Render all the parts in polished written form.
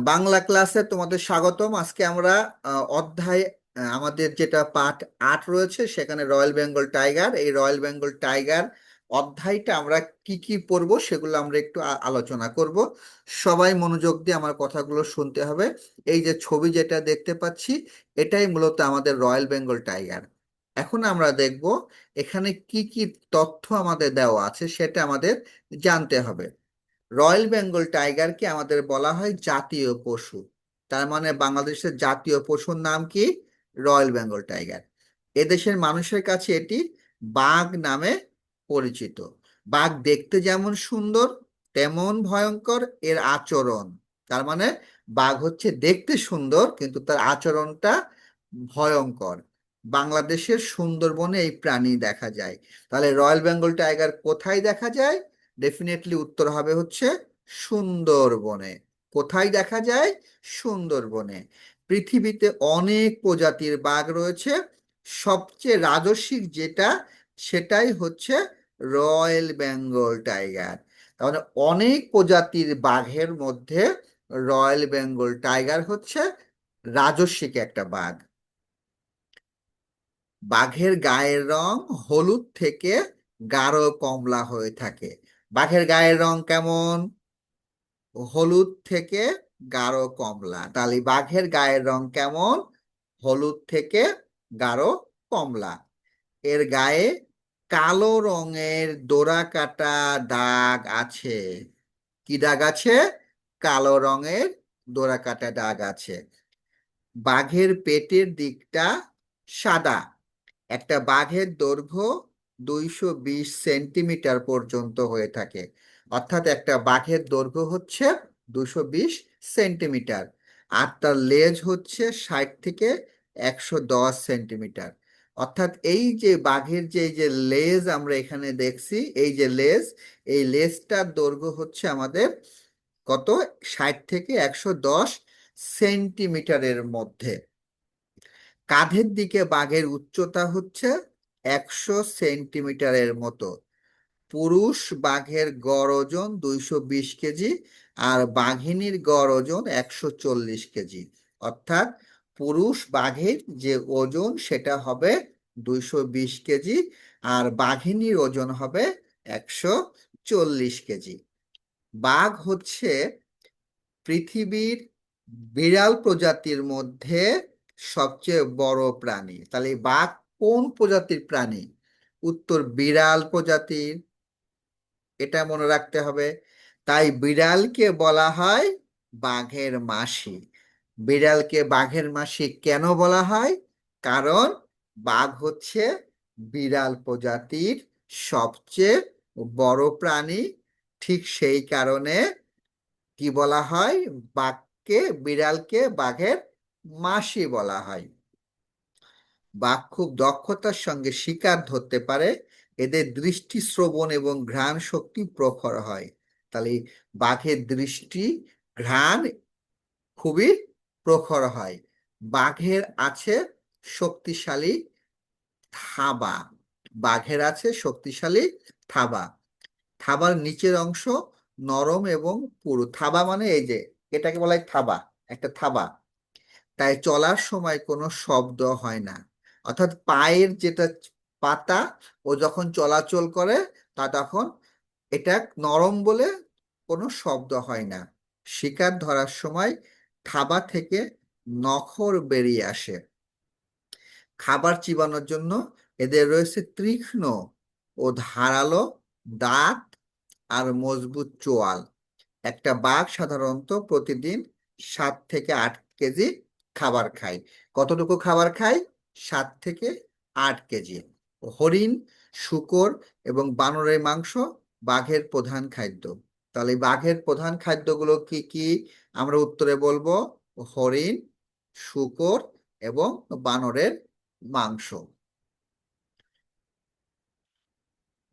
বাংলা ক্লাসে তোমাদের স্বাগতম। আজকে আমরা অধ্যায় আমাদের যেটা পাঠ 8 রয়েছে, সেখানে রয়্যাল বেঙ্গল টাইগার, এই রয়্যাল বেঙ্গল টাইগার অধ্যায়টা আমরা কি কি পড়বো সেগুলো আমরা একটু আলোচনা করব। সবাই মনোযোগ দিয়ে আমার কথাগুলো শুনতে হবে। এই যে ছবি যেটা দেখতে পাচ্ছি, এটাই মূলত আমাদের রয়্যাল বেঙ্গল টাইগার। এখন আমরা দেখব এখানে কি কি তথ্য আমাদের দেওয়া আছে, সেটা আমাদের জানতে হবে। রয়্যাল বেঙ্গল টাইগারকে আমাদের বলা হয় জাতীয় পশু। তার মানে বাংলাদেশের জাতীয় পশুর নাম কি? Royal Bengal tiger. এদেশের মানুষের কাছে এটি বাঘ নামে পরিচিত। বাঘ দেখতে যেমন সুন্দর, তেমন ভয়ঙ্কর এর আচরণ। তার মানে বাঘ হচ্ছে দেখতে সুন্দর, কিন্তু তার আচরণটা ভয়ঙ্কর। বাংলাদেশের সুন্দরবনে এই প্রাণী দেখা যায়। তাহলে রয়্যাল বেঙ্গল টাইগার কোথায় দেখা যায়? ডেফিনেটলি উত্তর হবে হচ্ছে সুন্দরবনে। কোথায় দেখা যায়? সুন্দরবনে। পৃথিবীতে অনেক প্রজাতির বাঘ রয়েছে। সবচেয়ে রাজস্বিক যেটা, সেটাই হচ্ছে রয়্যাল বেঙ্গল টাইগার। তাহলে অনেক প্রজাতির বাঘের মধ্যে রয়্যাল বেঙ্গল টাইগার হচ্ছে রাজস্বিক একটা বাঘ। বাঘের গায়ের রং হলুদ থেকে গাঢ় কমলা হয়ে থাকে। বাঘের গায়ের রং কেমন? হলুদ থেকে গাঢ় কমলা। তাহলে বাঘের গায়ের রং কেমন? হলুদ থেকে গাঢ় কমলা। এর গায়ে কালো রঙের ডোরা কাটা দাগ আছে। কি দাগ আছে? কালো রঙের ডোরা কাটা দাগ আছে। বাঘের পেটের দিকটা সাদা। একটা বাঘের দৈর্ঘ্য 220 সেন্টিমিটার পর্যন্ত হয়ে থাকে। অর্থাৎ একটা বাঘের দৈর্ঘ্য হচ্ছে 220 সেন্টিমিটার। আর তার লেজ হচ্ছে 60 থেকে 110 সেন্টিমিটার। অর্থাৎ এই যে বাঘের যে এই যে লেজ আমরা এখানে দেখছি, এই যে লেজ, এই লেজটার দৈর্ঘ্য হচ্ছে আমাদের কত? 60 থেকে 110 সেন্টিমিটারের মধ্যে। কাঁধের দিকে বাঘের উচ্চতা হচ্ছে 100 সেন্টিমিটারের মতো। পুরুষ বাঘের গড় ওজন 220 কেজি, আর বাঘিনীর গড় ওজন 140 কেজি। অর্থাৎ পুরুষ বাঘের যে ওজন সেটা হবে 220 কেজি, আর বাঘিনীর ওজন হবে 140 কেজি। বাঘ হচ্ছে পৃথিবীর বিড়াল প্রজাতির মধ্যে সবচেয়ে বড় প্রাণী। তাহলে এই বাঘ কোন প্রজাতির প্রাণী? উত্তর বিড়াল প্রজাতির। এটা মনে রাখতে হবে। তাই বিড়ালকে বলা হয় বাঘের মাসি। বিড়ালকে বাঘের মাসি কেন বলা হয়? কারণ বাঘ হচ্ছে বিড়াল প্রজাতির সবচেয়ে বড় প্রাণী। ঠিক সেই কারণে কি বলা হয়? বিড়ালকে বাঘের মাসি বলা হয়। বাঘ খুব দক্ষতার সঙ্গে শিকার ধরতে পারে। এদের দৃষ্টি, শ্রবণ এবং ঘ্রাণ শক্তি প্রখর হয়। তাহলে বাঘের দৃষ্টি, ঘ্রাণ খুবই প্রখর হয়। বাঘের আছে শক্তিশালী থাবা। বাঘের আছে শক্তিশালী থাবা। থাবার নিচের অংশ নরম এবং পুরু। থাবা মানে এই যে, এটাকে বলা হয় থাবা, একটা থাবা। তাই চলার সময় কোনো শব্দ হয় না। অর্থাৎ পায়ের যেটা পাতা, ও যখন চলাচল করে তা তখন এটা নরম বলে কোনো শব্দ হয় না। শিকার ধরার সময় থাবা থেকে নখর বেরিয়ে আসে। খাবার চিবানোর জন্য এদের রয়েছে তীক্ষ্ণ ও ধারালো দাঁত আর মজবুত চোয়াল। একটা বাঘ সাধারণত প্রতিদিন 7 থেকে 8 কেজি খাবার খায়। কতটুকু খাবার খায়? 7 থেকে 8 কেজি। হরিণ, শূকর এবং বানরের মাংস বাঘের প্রধান খাদ্য। তাহলে এই বাঘের প্রধান খাদ্যগুলো কি কি? আমরা উত্তরে বলবো হরিণ, শূকর এবং বানরের মাংস।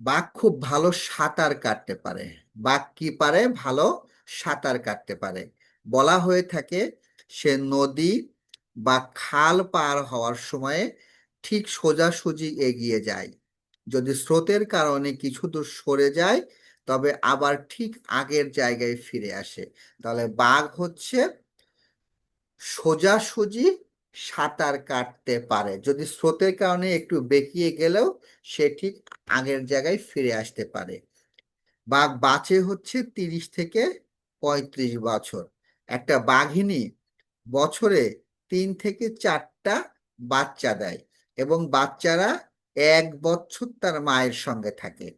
বাঘ খুব ভালো সাঁতার কাটতে পারে। বাঘ কি পারে? ভালো সাঁতার কাটতে পারে। বলা হয়ে থাকে সে নদী বা খাল পার হওয়ার সময়ে ঠিক সোজাসুজি এগিয়ে যায়। যদি স্রোতের কারণে কিছু দূর সরে যায়, তবে আবার ঠিক আগের জায়গায় ফিরে আসে। তাহলে বাঘ হচ্ছে সোজাসুজি সাঁতার কাটতে পারে, যদি স্রোতের কারণে একটু বেঁকিয়ে গেলেও সে ঠিক আগের জায়গায় ফিরে আসতে পারে। বাঘ বাঁচে হচ্ছে 30 থেকে 35 বছর। একটা বাঘিনী বছরে 3 থেকে 4টা বাচ্চা দেয়, এবং বাচ্চারা 1 বছর তার মায়ের সঙ্গে থাকে।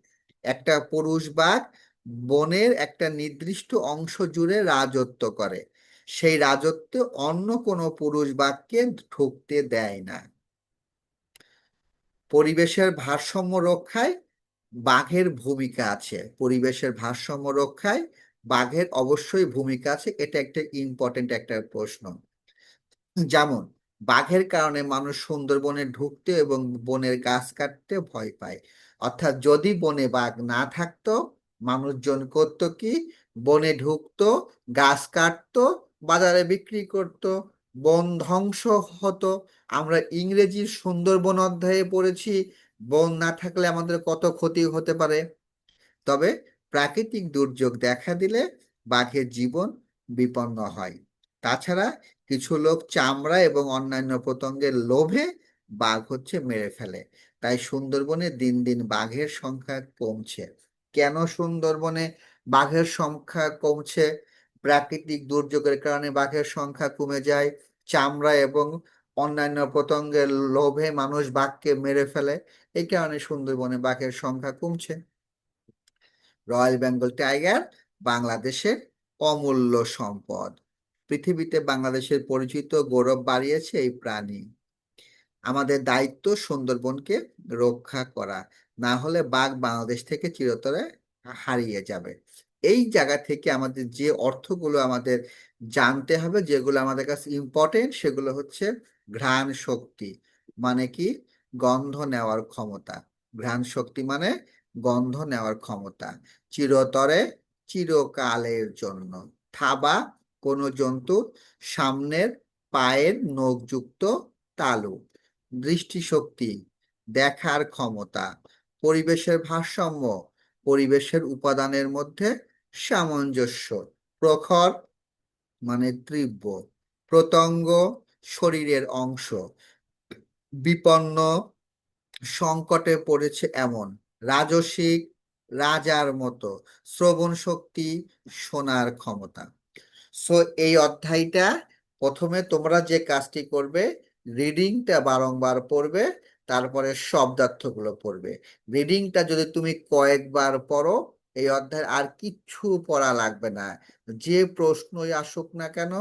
একটা পুরুষ বাঘ বনের একটা নির্দিষ্ট অংশ জুড়ে রাজত্ব করে, সেই রাজত্বে অন্য কোনো পুরুষ বাঘকে ঢুকতে দেয় না। পরিবেশের ভারসাম্য রক্ষায় বাঘের ভূমিকা আছে, পরিবেশের ভারসাম্য রক্ষায় বাঘের অবশ্যই ভূমিকা আছে, এটা একটা ইম্পর্টেন্ট একটা প্রশ্ন। যেমন বাঘের কারণে মানুষ সুন্দরবনে ঢুকতে এবং বনের গাছ কাটতে ভয় পায়। অর্থাৎ যদি বনে বাঘ না থাকতো, মানুষজন করতো কি? বনে ঢুকতো, গাছ কাটতো, বাজারে বিক্রি করত, বন ধ্বংস হতো। আমরা ইংরেজির সুন্দরবন অধ্যায়ে পড়েছি বন না থাকলে আমাদের কত ক্ষতি হতে পারে। তবে প্রাকৃতিক দুর্যোগ দেখা দিলে বাঘের জীবন বিপন্ন হয়। তাছাড়া কিছু লোক চামড়া এবং অন্যান্য পতঙ্গের লোভে বাঘ হচ্ছে মেরে ফেলে। তাই সুন্দরবনে দিন দিন বাঘের সংখ্যা কমছে। কেন সুন্দরবনে বাঘের সংখ্যা কমছে? প্রাকৃতিক দুর্যোগের কারণে বাঘের সংখ্যা কমে যায়, চামড়া এবং অন্যান্য পতঙ্গের লোভে মানুষ বাঘকে মেরে ফেলে, এই কারণে সুন্দরবনে বাঘের সংখ্যা কমছে। রয়্যাল বেঙ্গল টাইগার বাংলাদেশের অমূল্য সম্পদ। পৃথিবীতে বাংলাদেশের পরিচিত গৌরব বাড়িয়েছে এই প্রাণী। আমাদের দায়িত্ব সুন্দরবনকে রক্ষা করা, না হলে বাঘ বাংলাদেশ থেকে চিরতরে হারিয়ে যাবে। এই জায়গা থেকে আমাদের যে অর্থগুলো আমাদের জানতে হবে, যেগুলো আমাদের কাছে ইম্পর্টেন্ট, সেগুলো হচ্ছে ঘ্রাণ শক্তি মানে কি? গন্ধ নেওয়ার ক্ষমতা। ঘ্রাণ শক্তি মানে গন্ধ নেওয়ার ক্ষমতা। চিরতরে, চিরকালের জন্য। থাবা কোনো জন্তুর সামনের পায়ের নখযুক্ত তালু। দৃষ্টিশক্তি দেখার ক্ষমতা। পরিবেশের ভারসাম্য পরিবেশের উপাদানের মধ্যে সামঞ্জস্য। প্রখর মানে তীব্র। প্রত্যঙ্গ শরীরের অংশ। বিপন্ন সংকটে পড়েছে এমন। রাজসিক রাজার মতো। শ্রবণ শক্তি শোনার ক্ষমতা। সো এই অধ্যায়টা প্রথমে তোমরা যে কাজটি করবে, রিডিংটা বারংবার পড়বে, তারপরে শব্দার্থগুলো পড়বে। রিডিংটা যদি তুমি কয়েকবার পড়ো, এই অধ্যায় আর কিচ্ছু পড়া লাগবে না। যে প্রশ্নই আসুক না কেন,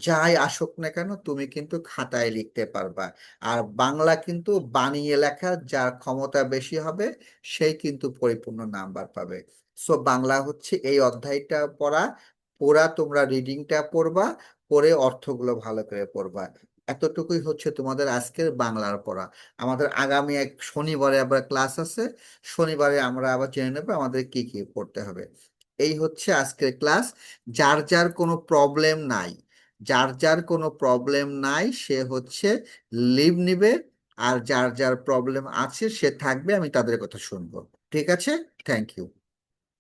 যাই আসুক না কেন, তুমি কিন্তু খাতায় লিখতে পারবা। আর বাংলা কিন্তু বানিয়ে লেখা, যার ক্ষমতা বেশি হবে সেই কিন্তু পরিপূর্ণ নাম্বার পাবে। সো বাংলা হচ্ছে এই অধ্যায়টা পড়া। পড়া তোমরা রিডিংটা পড়বা, পড়ে অর্থগুলো ভালো করে পড়বা। এতটুকুই হচ্ছে তোমাদের আজকের বাংলার পড়া। আমাদের আগামী এক শনিবারে আবার ক্লাস আছে, শনিবারে আমরা আবার জেনে নেবো আমাদের কি কি পড়তে হবে। এই হচ্ছে আজকের ক্লাস। যার যার কোনো প্রবলেম নাই, যার যার কোনো প্রবলেম নাই সে হচ্ছে লিভ নিবে, আর যার যার প্রবলেম আছে সে থাকবে, আমি তাদের কথা শুনবো। ঠিক আছে? Thank you.